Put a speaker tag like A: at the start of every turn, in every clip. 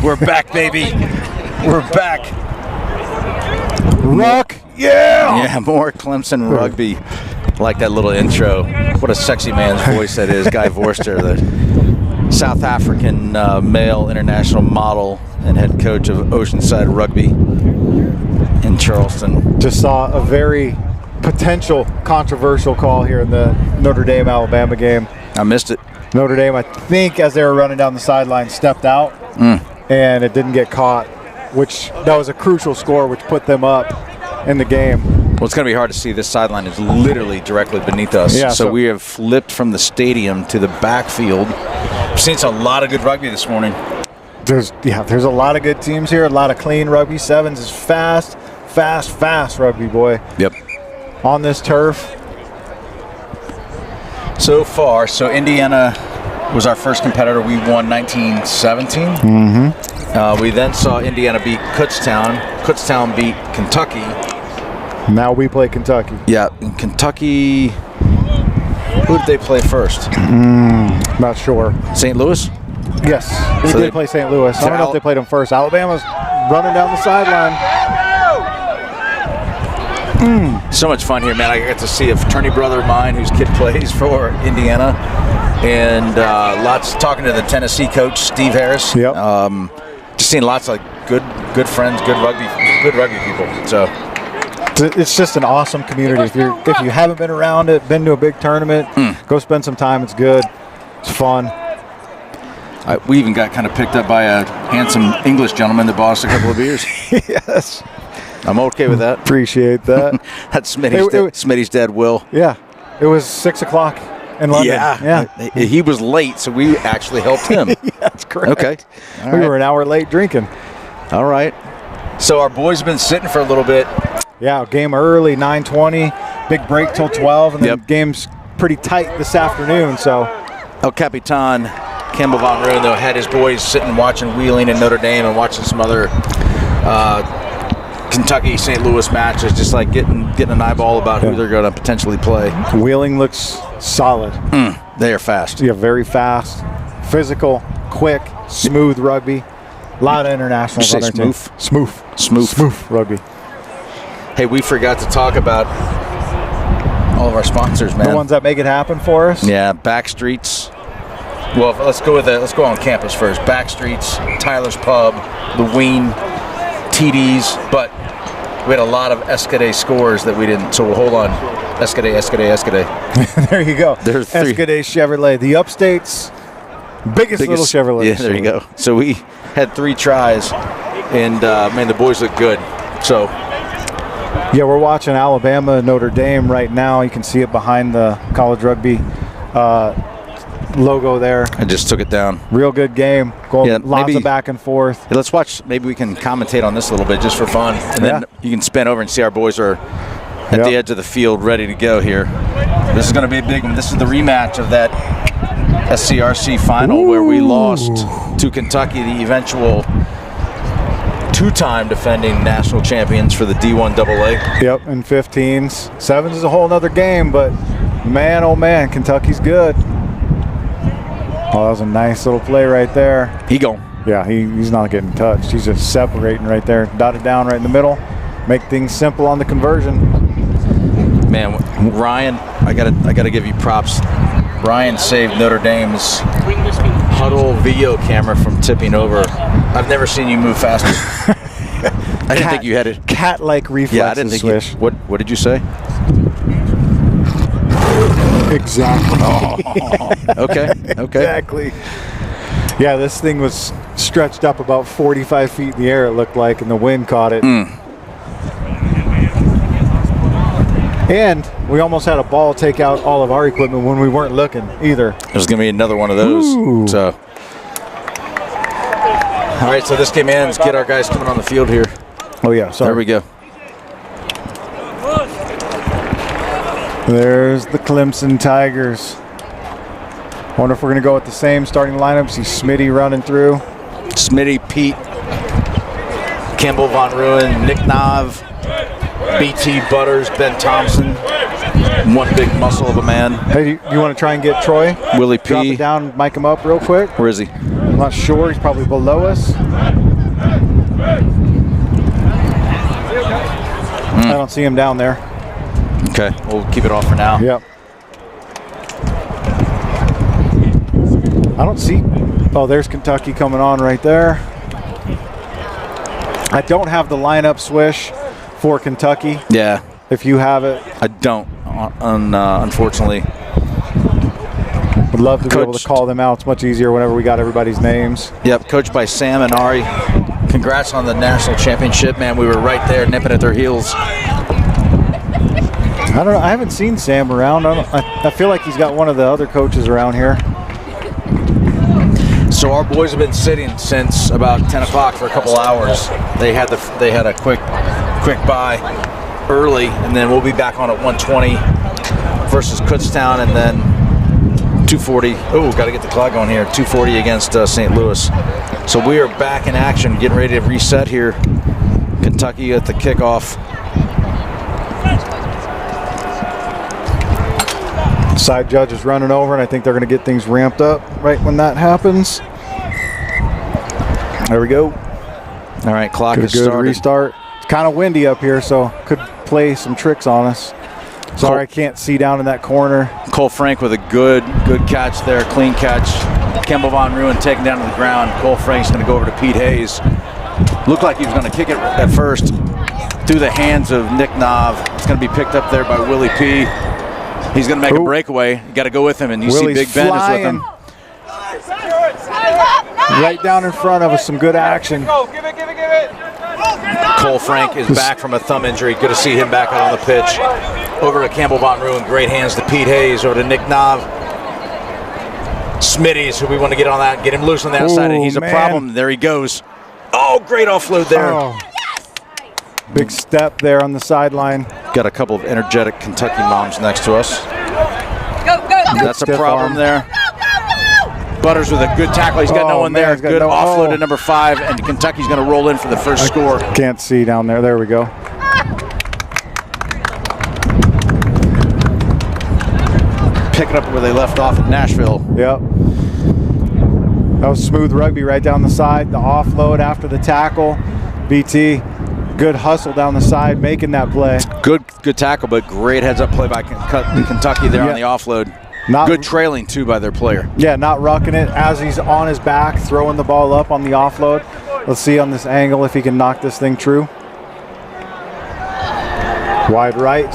A: We're back, baby. We're back.
B: Rock, yeah!
A: Yeah, more Clemson rugby. Like that little intro. What a sexy man's voice that is. Guy Vorster, the South African male international model and head coach of Oceanside Rugby in Charleston.
B: Just saw a very potential controversial call here in the Notre Dame-Alabama game.
A: I missed it.
B: Notre Dame, I think, as they were running down the sideline, stepped out, and it didn't get caught, which that was a crucial score, which put them up in the game.
A: Well, it's going to be hard to see. This sideline is literally directly beneath us.
B: Yeah,
A: so we have flipped from the stadium to the backfield. We've seen a lot of good rugby this morning.
B: There's a lot of good teams here, a lot of clean rugby. 7's is fast rugby, boy.
A: Yep. On
B: this turf.
A: So far, Indiana was our first competitor. We won 1917. We then saw Indiana beat Kutztown. Kutztown beat Kentucky.
B: Now we play Kentucky.
A: Yeah, in Kentucky, who did they play first?
B: Not sure.
A: St. Louis?
B: Yes, we did play St. Louis. I don't know if they played them first. Alabama's running down the sideline.
A: So much fun here, man. I got to see a fraternity brother of mine whose kid plays for Indiana, and lots talking to the Tennessee coach, Steve Harris.
B: Yep.
A: Just seeing lots of good friends, good rugby people. So
B: it's just an awesome community. If you haven't been around it, been to a big tournament, go spend some time. It's good. It's fun.
A: We even got kind of picked up by a handsome English gentleman that bought us a couple of beers.
B: Yes.
A: I'm okay with that.
B: Appreciate that.
A: That's Smitty's dad, Will.
B: Yeah. It was 6 o'clock in London.
A: Yeah. He was late, so we actually helped him.
B: That's correct.
A: Okay.
B: We were an hour late drinking.
A: All right. So our boys have been sitting for a little bit.
B: Yeah, game early, 9:20. Big break till 12, and then game's pretty tight this afternoon. So
A: El Capitan, Campbell Von Roon, though, had his boys sitting watching Wheeling and Notre Dame and watching some other Kentucky St. Louis matches, just like getting an eyeball about who they're going to potentially play.
B: Wheeling looks solid.
A: They are fast.
B: Yeah, very fast, physical, quick, smooth rugby. A lot of internationals on their team. Smooth rugby.
A: Hey, we forgot to talk about all of our sponsors, man.
B: The ones that make it happen for us.
A: Yeah, Backstreets. Well, let's go on campus first. Backstreets, Tyler's Pub, the Ween, TDs, but we had a lot of Escade scores that we didn't, so we'll hold on. Escade.
B: There you go.
A: There's three.
B: Escade Chevrolet, the Upstate's biggest little Chevrolet.
A: Yeah, there you go. So we had 3 tries, and man, the boys look good. So
B: yeah, we're watching Alabama and Notre Dame right now. You can see it behind the college rugby logo there.
A: I just took it down.
B: Real good game. Lots of back and forth.
A: Yeah, let's watch. Maybe we can commentate on this a little bit just for fun. And then you can spin over and see our boys are at the edge of the field ready to go here. This is going to be a big one. This is the rematch of that CRC final where we lost to Kentucky, the eventual 2-time defending national champions for the D1 AA.
B: Yep, in 15s. 7's is a whole other game, but man, oh man, Kentucky's good. Oh, that was a nice little play right there.
A: He gone.
B: Yeah, he's not getting touched. He's just separating right there. Dotted down right in the middle. Make things simple on the conversion.
A: Man, Ryan, I gotta give you props. Ryan saved Notre Dame's huddle video camera from tipping over. I've never seen you move faster. I didn't think you had it.
B: Cat-like reflexes.
A: Yeah, I didn't think
B: Swish.
A: What did you say?
B: Exactly.
A: Okay.
B: Exactly. Yeah, this thing was stretched up about 45 feet in the air, it looked like, and the wind caught it. And we almost had a ball take out all of our equipment when we weren't looking either.
A: There's going to be another one of those. So, all right, so this game ends. Get our guys coming on the field here.
B: Oh, yeah, sorry.
A: There we go.
B: There's the Clemson Tigers. Wonder if we're going to go with the same starting lineup. See Smitty running through.
A: Smitty, Pete, Campbell Von Ruin, Nick Nav, BT Butters, Ben Thompson. One big muscle of a man.
B: Hey, you want to try and get Troy?
A: Willie P.
B: Drop it down, mic him up real quick.
A: Where is he?
B: I'm not sure. He's probably below us. I don't see him down there.
A: Okay, we'll keep it off for now.
B: Yep. I don't see. Oh, there's Kentucky coming on right there. I don't have the lineup swish for Kentucky.
A: Yeah.
B: If you have it.
A: I don't, unfortunately.
B: Would love to be able to call them out. It's much easier whenever we got everybody's names.
A: Yep, coached by Sam and Ari. Congrats on the national championship, man. We were right there nipping at their heels.
B: I don't know. I haven't seen Sam around. I feel like he's got one of the other coaches around here.
A: So our boys have been sitting since about 10 o'clock for a couple hours. They had a quick bye early, and then we'll be back on at 1:20 versus Kutztown, and then 2:40. Oh, got to get the clock going here. 2:40 against St. Louis. So we are back in action, getting ready to reset here. Kentucky at the kickoff.
B: Side judge is running over, and I think they're going to get things ramped up right when that happens. There we go.
A: All right, clock is
B: good
A: started.
B: Restart. It's kind of windy up here, so could play some tricks on us. Sorry, I can't see down in that corner.
A: Cole Frank with a good catch there, clean catch. Campbell Von Ruin taken down to the ground. Cole Frank's going to go over to Pete Hayes. Looked like he was going to kick it at first through the hands of Nick Nov. It's going to be picked up there by Willie P. He's going to make a breakaway. You got to go with him, and you
B: Willie's
A: see Big Ben is with him.
B: Right down in front of us, some good action.
A: Cole Frank is back from a thumb injury. Good to see him back out on the pitch. Over to Campbell Von Ruin. Great hands to Pete Hayes. Over to Nick Nov. Smitty's who we want to get on that, get him loose on the outside, and he's a problem. There he goes. Oh, great offload there.
B: Oh. Big step there on the sideline.
A: Got a couple of energetic Kentucky moms next to us. That's a problem there. Butters with a good tackle. He's got no one there. Good offload to number 5, and Kentucky's going to roll in for the first score.
B: Can't see down there. There we go.
A: Picking up where they left off in Nashville.
B: Yep. That was smooth rugby right down the side. The offload after the tackle. BT, good hustle down the side, making that play.
A: Good tackle, but great heads-up play by Kentucky there on the offload. Good trailing, too, by their player.
B: Yeah, not rucking it as he's on his back, throwing the ball up on the offload. Let's see on this angle if he can knock this thing true. Wide right.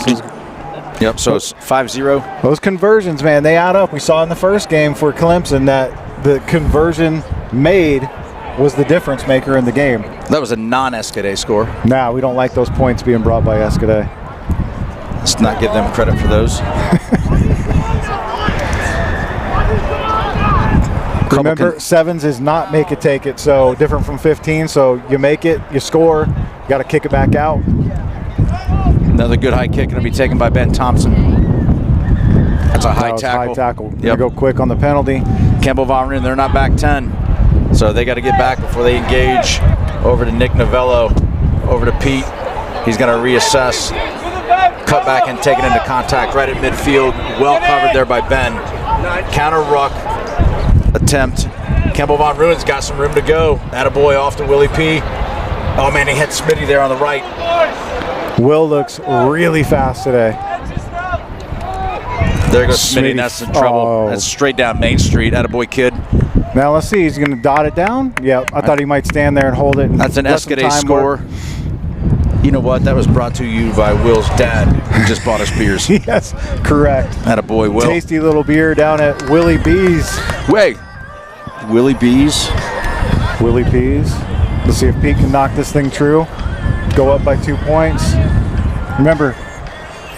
A: Yep, so it's 5-0.
B: Those conversions, man, they add up. We saw in the first game for Clemson that the conversion made was the difference maker in the game.
A: That was a non-Escade score.
B: Nah, we don't like those points being brought by Escade.
A: Let's not give them credit for those.
B: Remember, 7's is not make it, take it, so different from 15. So you make it, you score, you got to kick it back out.
A: Another good high kick going to be taken by Ben Thompson. That's a high tackle.
B: High tackle. Yep. Go quick on the penalty.
A: Campbell Von Ruin, they're not back 10. So they got to get back before they engage. Over to Nick Novello, over to Pete. He's going to reassess. Cut back and take it into contact right at midfield. Well covered there by Ben. Counter ruck attempt. Campbell Von Ruin's got some room to go. Attaboy off to Willie P. Oh man, he hit Smitty there on the right.
B: Will looks really fast today.
A: There goes Smitty, and that's in trouble.
B: Oh.
A: That's straight down Main Street. Attaboy kid.
B: Now let's see, he's going to dot it down. Yep, I thought he might stand there and hold it.
A: That's an Escade score. You know what? That was brought to you by Will's dad, who just bought us beers.
B: Yes, correct.
A: Attaboy, Will.
B: Tasty little beer down at Willie B's.
A: Wait, Willie B's?
B: Willie P's. Let's see if Pete can knock this thing true. Go up by 2 points. Remember,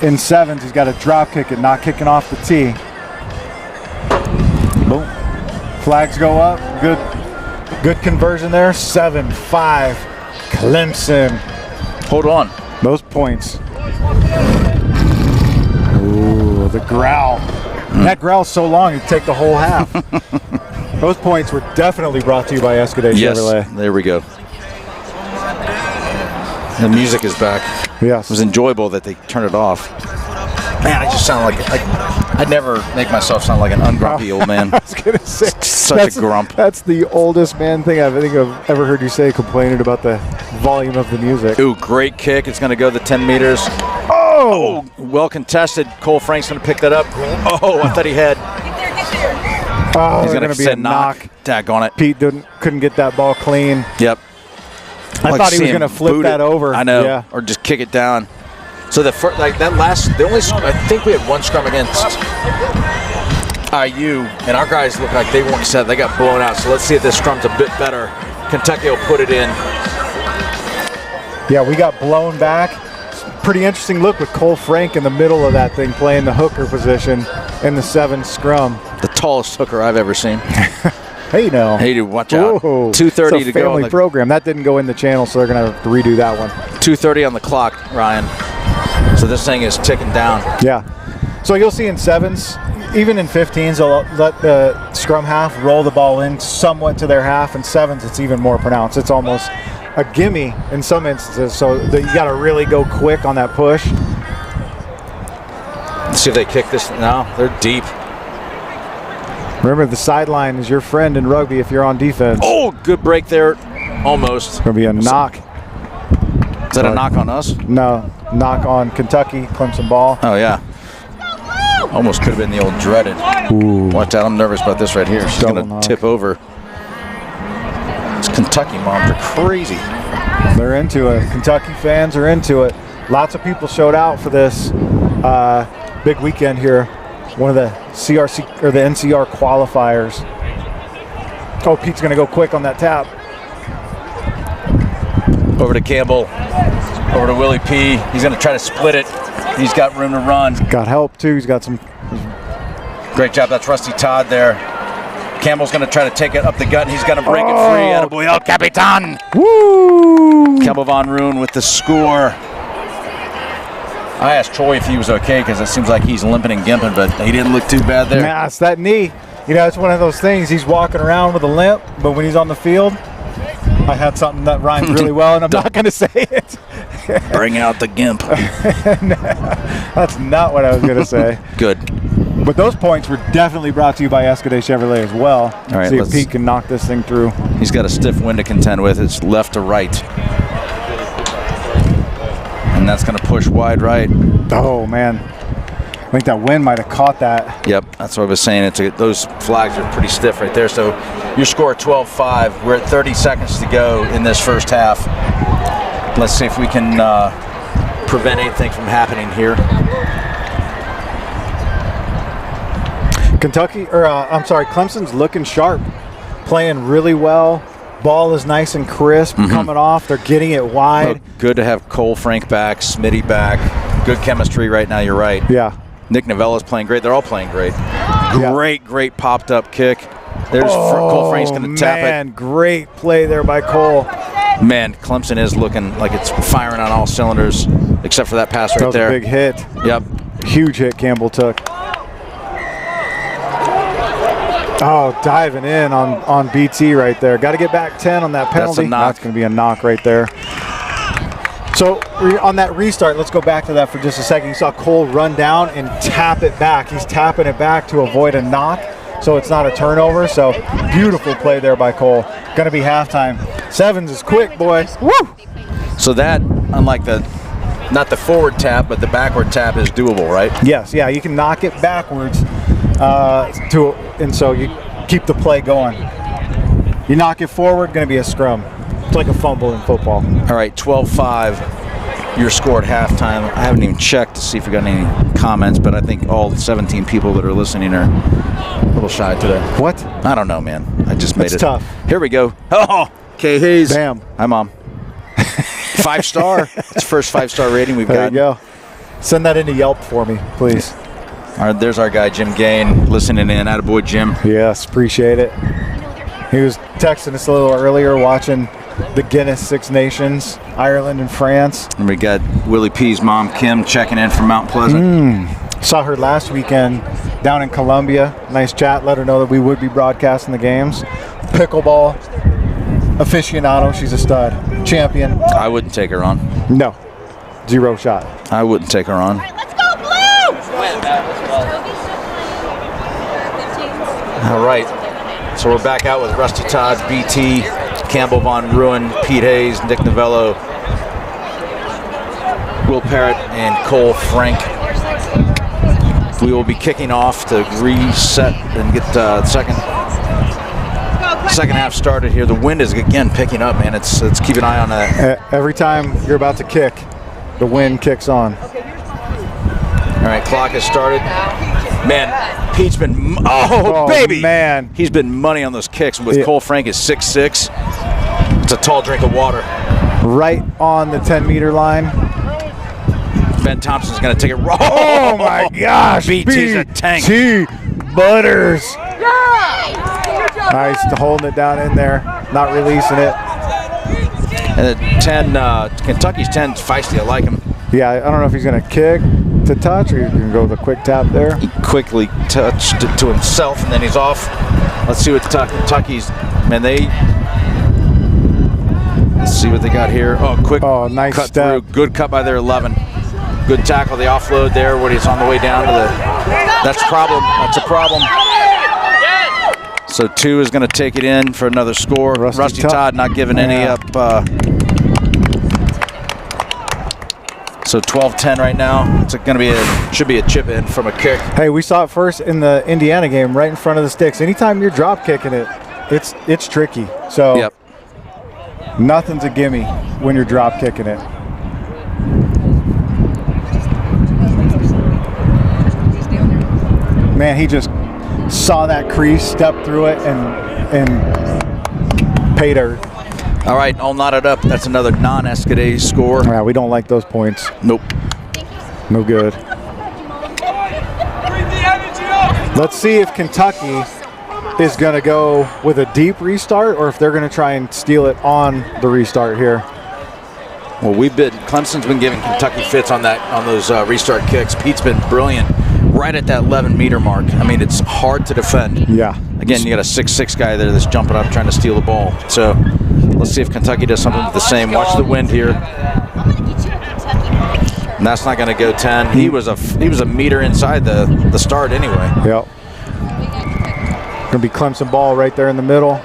B: in 7's, he's got to drop kick it, not kicking off the tee. Boom. Flags go up. Good conversion there. 7-5. Clemson.
A: Hold on.
B: Those points. Ooh, the growl. That growl's so long, it'd take the whole half. Those points were definitely brought to you by Escade Chevrolet.
A: Yes, there we go. The music is back.
B: Yes.
A: It was enjoyable that they turned it off. Man, I just sound like I never make myself sound like an ungrumpy old man.
B: I was gonna say
A: Such a grump.
B: That's the oldest man thing I think I've ever heard you say, complaining about the volume of the music.
A: Ooh, great kick. It's going to go the 10 meters. Oh, well contested. Cole Frank's going to pick that up. Oh, I thought he had.
B: Oh,
A: He's going to
B: be a knock.
A: Tag on it.
B: Pete couldn't get that ball clean.
A: Yep.
B: I thought he was going to flip that over.
A: I know.
B: Yeah.
A: Or just kick it down. So the I think we had one scrum against IU, and our guys look like they weren't set. They got blown out. So let's see if this scrum's a bit better. Kentucky will put it in.
B: Yeah, we got blown back. Pretty interesting look with Cole Frank in the middle of that thing, playing the hooker position in the 7 scrum.
A: The tallest hooker I've ever seen.
B: Hey, now.
A: Hey, dude, watch out. 2:30 to go.
B: Family program. That didn't go in the channel, so they're going to have to redo that one.
A: 2:30 on the clock, Ryan. So this thing is ticking down.
B: Yeah. So you'll see in 7s, even in 15s, they'll let the scrum half roll the ball in somewhat to their half. In 7s, it's even more pronounced. It's almost a gimme in some instances, so that you got to really go quick on that push.
A: Let's see if they kick this. No, they're deep.
B: Remember, the sideline is your friend in rugby if you're on defense.
A: Oh, good break there. Almost.
B: Going to be a knock.
A: Is that a knock on us?
B: No, knock on Kentucky, Clemson ball.
A: Oh, yeah. Almost could have been the old dreaded.
B: Ooh.
A: Watch out, I'm nervous about this right here. She's going to tip over. These Kentucky moms are crazy.
B: They're into it. Kentucky fans are into it. Lots of people showed out for this big weekend here. One of the CRC or the NCR qualifiers. Oh, Pete's going to go quick on that tap.
A: Over to Campbell. Over to Willie P. He's going to try to split it. He's got room to run.
B: Got help too. He's got some.
A: Great job. That's Rusty Todd there. Campbell's going to try to take it up the gut, and he's going to break it free. Attaboy, El Capitan.
B: Woo!
A: Campbell Von Roon with the score. I asked Troy if he was okay because it seems like he's limping and gimping, but he didn't look too bad there.
B: Nah, it's that knee. You know, it's one of those things. He's walking around with a limp, but when he's on the field, I had something that rhymes really well, and I'm not going to say it.
A: Bring out the gimp.
B: That's not what I was going to say.
A: Good.
B: But those points were definitely brought to you by Escudé Chevrolet as well.
A: All right,
B: see if Pete can knock this thing through.
A: He's got a stiff wind to contend with. It's left to right. And that's going to push wide right.
B: Oh, man. I think that wind might have caught that.
A: Yep, that's what I was saying. Those flags are pretty stiff right there. So your score 12-5. We're at 30 seconds to go in this first half. Let's see if we can prevent anything from happening here.
B: Clemson's looking sharp, playing really well. Ball is nice and crisp coming off. They're getting it wide.
A: Well, good to have Cole Frank back, Smitty back. Good chemistry right now, you're right.
B: Yeah.
A: Nick Novella's playing great. They're all playing great.
B: Yeah.
A: Great popped up kick. There's Cole Frank's going to tap it.
B: Man, great play there by Cole.
A: Man, Clemson is looking like it's firing on all cylinders, except for that pass right there.
B: That was a big hit.
A: Yep.
B: Huge hit Campbell took. Oh, diving in on BT right there. Got to get back 10 on that penalty.
A: That's a knock.
B: That's going to be a knock right there. So on that restart, let's go back to that for just a second. You saw Cole run down and tap it back. He's tapping it back to avoid a knock, so it's not a turnover. So beautiful play there by Cole. Going to be halftime. 7's is quick, boys. Woo!
A: So that, unlike not the forward tap, but the backward tap is doable, right?
B: Yes, yeah, you can knock it backwards, and so you keep the play going. You knock it forward, going to be a scrum. It's like a fumble in football.
A: All right, 12-5. Your score at halftime. I haven't even checked to see if we got any comments, but I think all 17 people that are listening are a little shy today.
B: What?
A: I don't know, man. I just made it.
B: It's tough.
A: Here we go. Oh, Kay Hayes.
B: Bam.
A: Hi, Mom. 5-star. It's the first 5-star rating we've got.
B: There you go. Send that into Yelp for me, please.
A: All right, there's our guy, Jim Gain, listening in. Attaboy, Jim.
B: Yes, appreciate it. He was texting us a little earlier, watching the Guinness Six Nations, Ireland and France.
A: And we got Willie P's mom, Kim, checking in from Mount Pleasant.
B: Saw her last weekend down in Columbia. Nice chat. Let her know that we would be broadcasting the games. Pickleball aficionado. She's a stud. Champion.
A: I wouldn't take her on.
B: No. Zero shot.
A: I wouldn't take her on.
C: Let's go, Blue!
A: All right. So we're back out with Rusty Todd, BT, Campbell Von Ruin, Pete Hayes, Nick Novello, Will Parrott, and Cole Frank. We will be kicking off to reset and get the second half started here. The wind is again picking up, man. It's keep an eye on that.
B: Every time you're about to kick, the wind kicks on.
A: All right, clock has started. Man, Pete's been baby,
B: man,
A: he's been money on those kicks. With Cole Frank is 6'6". It's a tall drink of water.
B: Right on the 10-meter line.
A: Ben Thompson's going to take it.
B: Oh my gosh!
A: BT's a tank.
B: BT Butters. Nice to holding it down in there, not releasing it.
A: And the 10, Kentucky's 10 is feisty. I like him.
B: Yeah, I don't know if he's going to kick to touch or he's going to go with a quick tap there.
A: He quickly touched it to himself, and then he's off. Let's see what Kentucky's, man, let's see what they got here. Oh, quick
B: nice
A: cut
B: step.
A: through. Good cut by their 11. Good tackle, the offload there when he's on the way down to the, that's a problem. That's a problem. So 2 is going to take it in for another score. Rusty Todd not giving any up. So 12-10 right now. It's going to be should be a chip in from a kick.
B: Hey, we saw it first in the Indiana game, right in front of the sticks. Anytime you're drop kicking it, it's tricky. So nothing's a gimme when you're drop kicking it. Man, he just saw that crease, stepped through it, and paid her.
A: All right, all knotted up. That's another non-Escadé score.
B: Yeah, we don't like those points.
A: Nope.
B: No good. Let's see if Kentucky is going to go with a deep restart or if they're going to try and steal it on the restart here.
A: Well, Clemson's been giving Kentucky fits on those restart kicks. Pete's been brilliant. Right at that 11-meter mark. I mean, it's hard to defend.
B: Yeah.
A: Again, you got a 6'6" guy there that's jumping up trying to steal the ball. So let's see if Kentucky does something with the same. Watch the wind here. And that's not going to go 10. He was a meter inside the start anyway.
B: Yep. Going to be Clemson ball right there in the middle.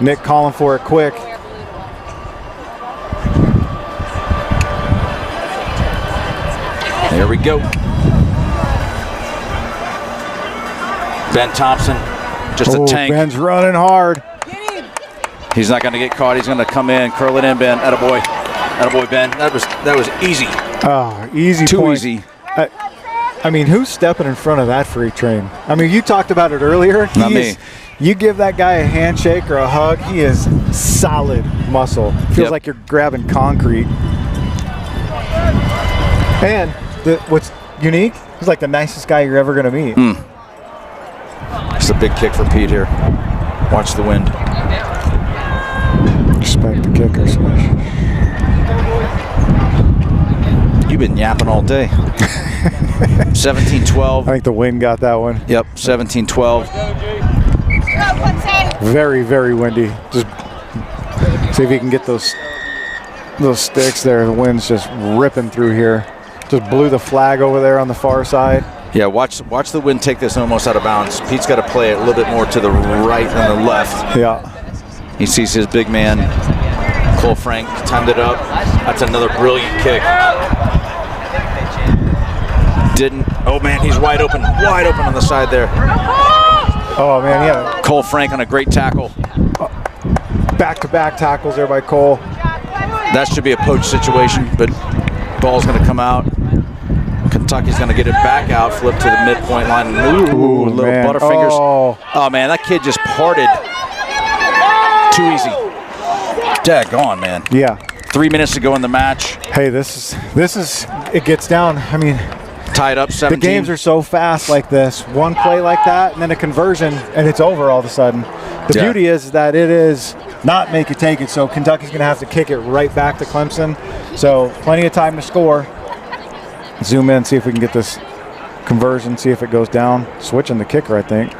B: Nick calling for it quick.
A: There we go. Ben Thompson, just a tank.
B: Ben's running hard.
A: He's not going to get caught. He's going to come in, curl it in, Ben. Attaboy. Attaboy, Ben. That was easy.
B: Oh, easy.
A: Too
B: point.
A: easy.
B: I mean, who's stepping in front of that freight train? I mean, you talked about it earlier.
A: Not me.
B: You give that guy a handshake or a hug, he is solid muscle. Feels like you're grabbing concrete. And what's unique, he's like the nicest guy you're ever going to meet.
A: It's a big kick for Pete here. Watch the wind.
B: Respect the kicker, Smash.
A: You've been yapping all day. 17-12.
B: I think the wind got that one.
A: Yep, 17-12.
B: Very, very windy. Just see if you can get those sticks there. The wind's just ripping through here. Just blew the flag over there on the far side.
A: Yeah, watch the wind take this almost out of bounds. Pete's got to play it a little bit more to the right than the left.
B: Yeah.
A: He sees his big man, Cole Frank, timed it up. That's another brilliant kick. Oh man, he's wide open on the side there.
B: Oh man, yeah.
A: Cole Frank on a great tackle.
B: Back-to-back tackles there by Cole.
A: That should be a poach situation, but ball's going to come out. Kentucky's going to get it back out, flip to the midpoint line. Ooh, little
B: man.
A: Butterfingers. Oh man, that kid just parted. Too easy. Daggone, man.
B: Yeah. 3
A: minutes to go in the match.
B: Hey, this is it gets down. I mean,
A: tied up 17.
B: The games are so fast like this. One play like that, and then a conversion, and it's over all of a sudden. The beauty is that it is not make it take it, so Kentucky's going to have to kick it right back to Clemson. So plenty of time to score. Zoom in, see if we can get this conversion, see if it goes down. Switching the kicker, I think.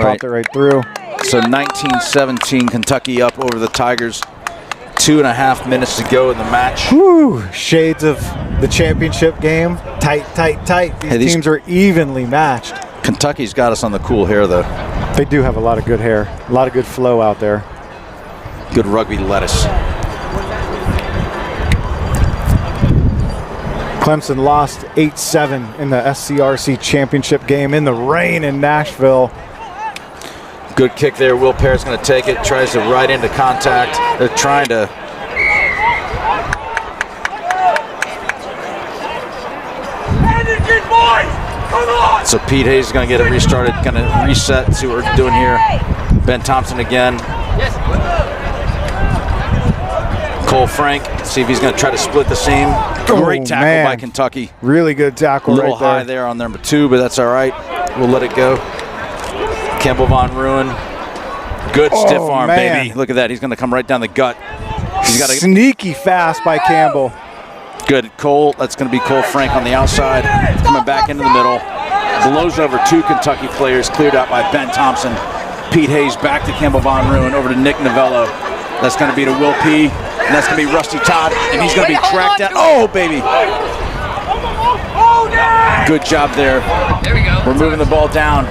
B: Popped it right through.
A: So 19-17, Kentucky up over the Tigers. 2.5 minutes to go in the match.
B: Whew, shades of the championship game. Tight, tight, tight. These teams are evenly matched.
A: Kentucky's got us on the cool hair, though.
B: They do have a lot of good hair, a lot of good flow out there.
A: Good rugby lettuce.
B: Clemson lost 8-7 in the SCRC championship game in the rain in Nashville.
A: Good kick there. Will Pear's going to take it. Tries to ride into contact. They're trying to. So Pete Hayes is going to get it restarted. Going to reset. See what we're doing here. Ben Thompson again. Cole Frank. See if he's going to try to split the seam. Great tackle by Kentucky.
B: Really good tackle right there.
A: A little high there on number 2, but that's all right. We'll let it go. Campbell Von Ruin. Good stiff arm, baby. Look at that. He's going to come right down the gut. He's got a
B: sneaky fast by Campbell.
A: Good. Cole. That's going to be Cole Frank on the outside. Coming back into the middle. Blows over 2 Kentucky players. Cleared out by Ben Thompson. Pete Hayes back to Campbell Von Ruin. Over to Nick Novello. That's going to be to Will P. And that's going to be Rusty Todd. And he's going to be tracked down. Oh, baby. Good job there.
C: There we go.
A: We're moving the ball down.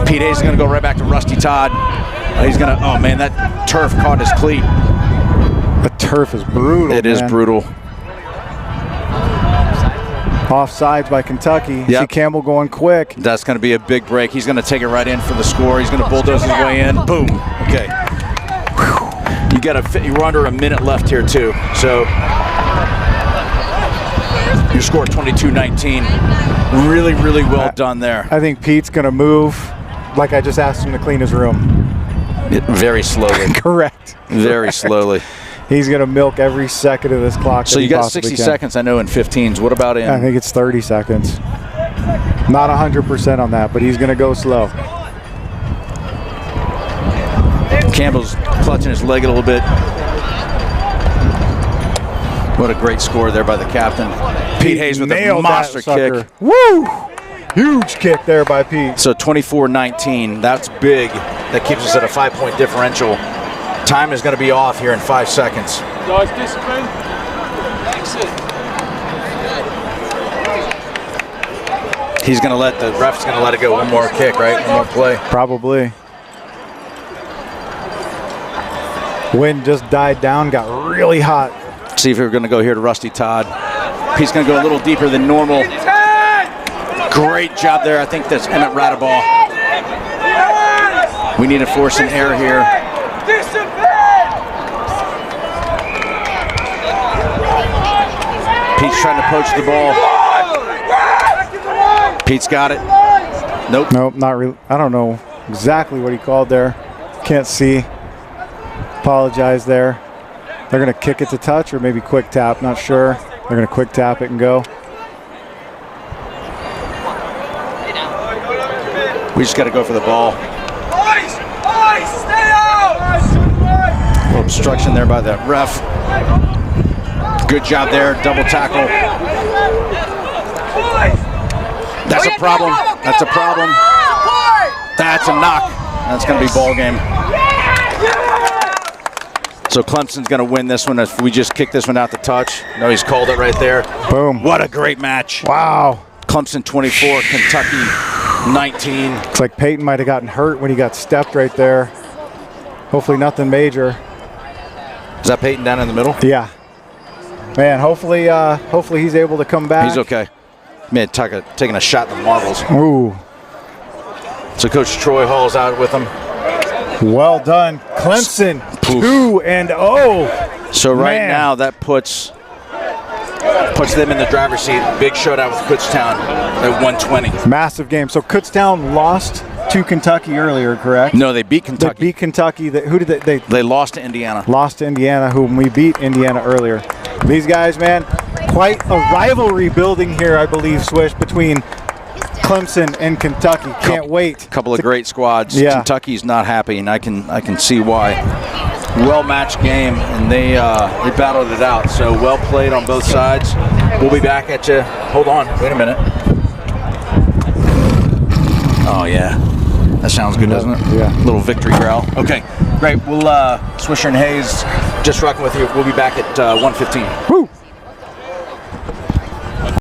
A: Pete Hayes is going to go right back to Rusty Todd. He's going to, oh man, that turf caught his cleat.
B: The turf is brutal.
A: It is brutal.
B: Offsides by Kentucky.
A: Yep.
B: See Campbell going quick.
A: That's going to be a big break. He's going to take it right in for the score. He's going to bulldoze his way in. Boom. Okay. You got to. You're under a minute left here too. So you scored 22-19. Really, really well done there.
B: I think Pete's going to move like I just asked him to clean his room.
A: Very slowly.
B: Correct.
A: Very slowly.
B: He's going to milk every second of this clock.
A: So you got 60 seconds, I know, in 15s. What about in?
B: I think it's 30 seconds. Not 100% on that, but he's going to go slow.
A: Campbell's clutching his leg a little bit. What a great score there by the captain. Pete Hayes with a monster kick.
B: Woo! Huge kick there by Pete.
A: So 24-19. That's big. That keeps us at a 5-point differential. Time is going to be off here in 5 seconds.
C: Guys, discipline. Exit.
A: He's going to let the ref's going to let it go. One more kick, right? One more play.
B: Probably. Wind just died down, got really hot.
A: See if we're going to go here to Rusty Todd. Pete's going to go a little deeper than normal. Great job there. I think that's Emmett Radaball. We need to force an error here. Pete's trying to poach the ball. Pete's got it. Nope.
B: Nope, not really. I don't know exactly what he called there. Can't see. Apologize there. They're going to kick it to touch or maybe quick tap. Not sure. They're going to quick tap it and go.
A: We just got to go for the ball.
C: Stay out!
A: A little obstruction there by the ref. Good job there, double tackle. That's a problem. That's a problem. That's a knock. That's going to be ball game. So Clemson's going to win this one if we just kick this one out to touch. No, he's called it right there.
B: Boom.
A: What a great match.
B: Wow.
A: Clemson 24, Kentucky 19.
B: Looks like Peyton might have gotten hurt when he got stepped right there. Hopefully nothing major.
A: Is that Peyton down in the middle?
B: Yeah. Man, hopefully he's able to come back.
A: He's okay. Man, taking a shot at the marbles.
B: Ooh.
A: So Coach Troy Hall's out with him.
B: Well done. Clemson 2-0.
A: So right now that puts them in the driver's seat. Big shootout with Kutztown at 120.
B: Massive game. So Kutztown lost to Kentucky earlier, correct?
A: No, they beat Kentucky.
B: They beat Kentucky. Who did they?
A: They lost to Indiana.
B: Lost to Indiana, whom we beat Indiana earlier. These guys, man, quite a rivalry building here, I believe, Swish, between Clemson and Kentucky. Can't wait.
A: Couple of great squads.
B: Yeah.
A: Kentucky's not happy, and I can see why. Well-matched game, and they battled it out. So well played on both sides. We'll be back at you. Hold on. Wait a minute. Oh, yeah. That sounds good, doesn't it?
B: Yeah.
A: Little victory growl. Okay, great. We'll Swisher and Hayes just rocking with you. We'll be back at 1:15.
B: Woo!